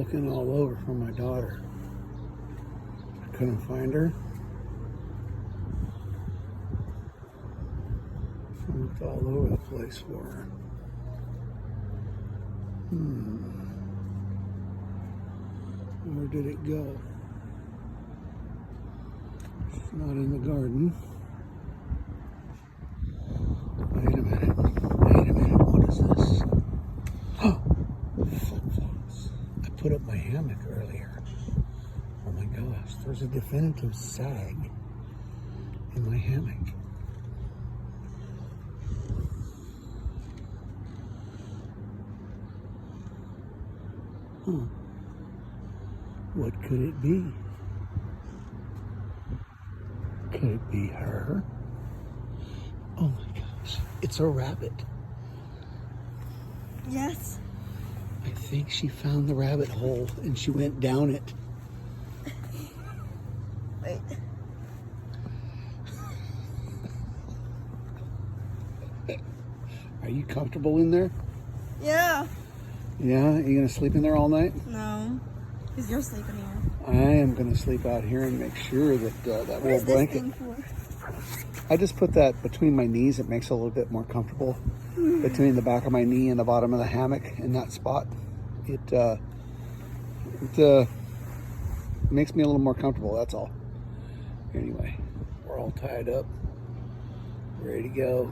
looking all over for my daughter. I couldn't find her. I looked all over the place for her. Where did it go? It's not in the garden. Wait a minute. Wait a minute. What is this? Oh, flip-flops. I put up my hammock earlier. Oh my gosh, there's a definitive sag in my hammock. What could it be? Could it be her? Oh my gosh, it's a rabbit. Yes. I think she found the rabbit hole and she went down it. Wait. Are you comfortable in there? Yeah. Yeah? Are you gonna sleep in there all night? No. Because you're sleeping here. I am gonna sleep out here and make sure that that What is little this blanket. thing for? I just put that between my knees. It makes it a little bit more comfortable between the back of my knee and the bottom of the hammock in that spot. It makes me a little more comfortable, that's all. Anyway, we're all tied up, ready to go.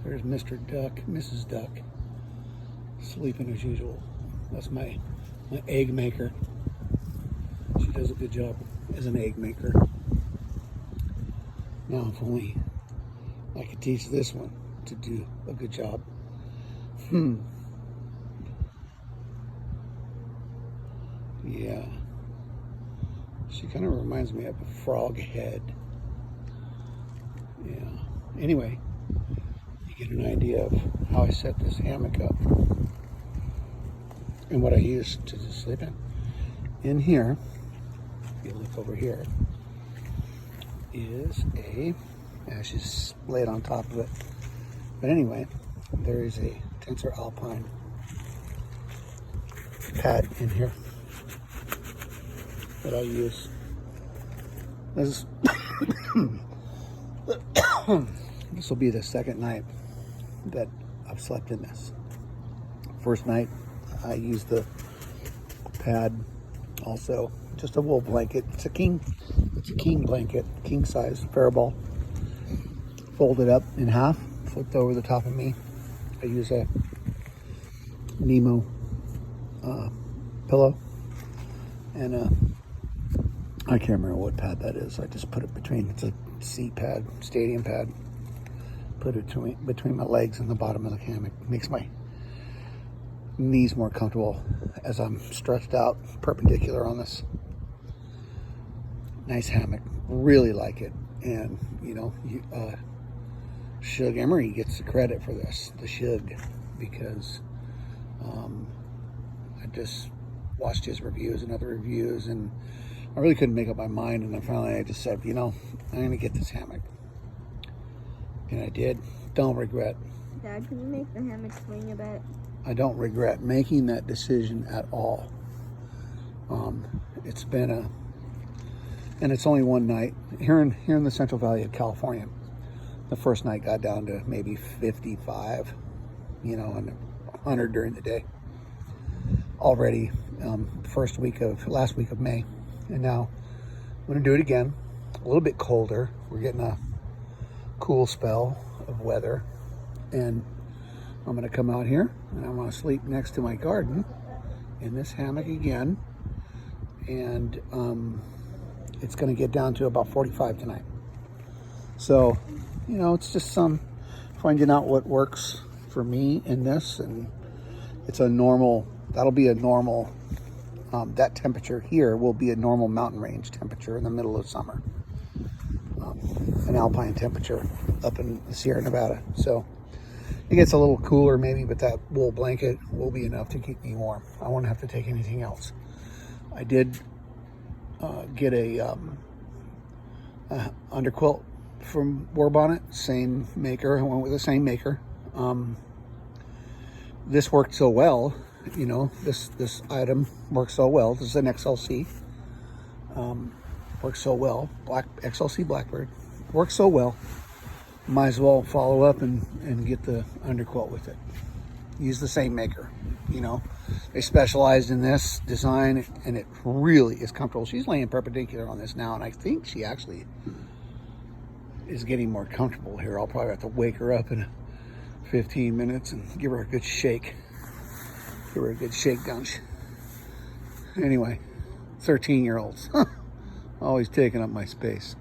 There's Mr. Duck, Mrs. Duck, sleeping as usual. That's my egg maker. She does a good job as an egg maker. Now, if only I could teach this one to do a good job. Yeah. She kind of reminds me of a frog head. Yeah. Anyway, you get an idea of how I set this hammock up and what I use to sleep in. In here, if you look over here, is a, she's laid on top of it. But anyway, there is a Tensor Alpine pad in here that I use. This will be the second night that I've slept in this. First night, I used the pad, also just a wool blanket. It's a king blanket, king size Faribault, folded up in half, flipped over the top of me. I use a Nemo pillow, and I can't remember what pad that is. I just put it between, it's a seat pad, stadium pad. Put it between my legs and the bottom of the hammock. Makes my knees more comfortable as I'm stretched out perpendicular on this nice hammock. Really like it. And you know, Shug Emery gets the credit for this, the Shug, because I just watched his reviews and other reviews, and I really couldn't make up my mind. And then finally I just said, you know, I'm gonna get this hammock. And I did. Don't regret. Dad, can you make the hammock swing a bit? I don't regret making that decision at all. It's been and it's only one night here in the Central Valley of California. The first night got down to maybe 55, you know, and 100 during the day. Already, last week of May, and now I'm gonna do it again. A little bit colder. We're getting a cool spell of weather, and I'm gonna come out here and I'm gonna sleep next to my garden in this hammock again, and it's gonna get down to about 45 tonight. So, you know, it's just finding out what works for me in this, and it's a normal, that'll be a normal, that temperature here will be a normal mountain range temperature in the middle of summer. An alpine temperature up in the Sierra Nevada. So it gets a little cooler maybe, but that wool blanket will be enough to keep me warm. I won't have to take anything else. I did get a underquilt from Warbonnet, same maker. I went with the same maker. This worked so well you know, this item works so well. This is an XLC. Works so well. XLC Blackbird works so well. Might as well follow up and get the underquilt with it. Use the same maker. You know, they specialized in this design, and it really is comfortable. She's laying perpendicular on this now, and I think she actually is getting more comfortable here. I'll probably have to wake her up in 15 minutes and give her a good shake. Give her a good shakedown. Anyway, 13-year-olds. Always taking up my space.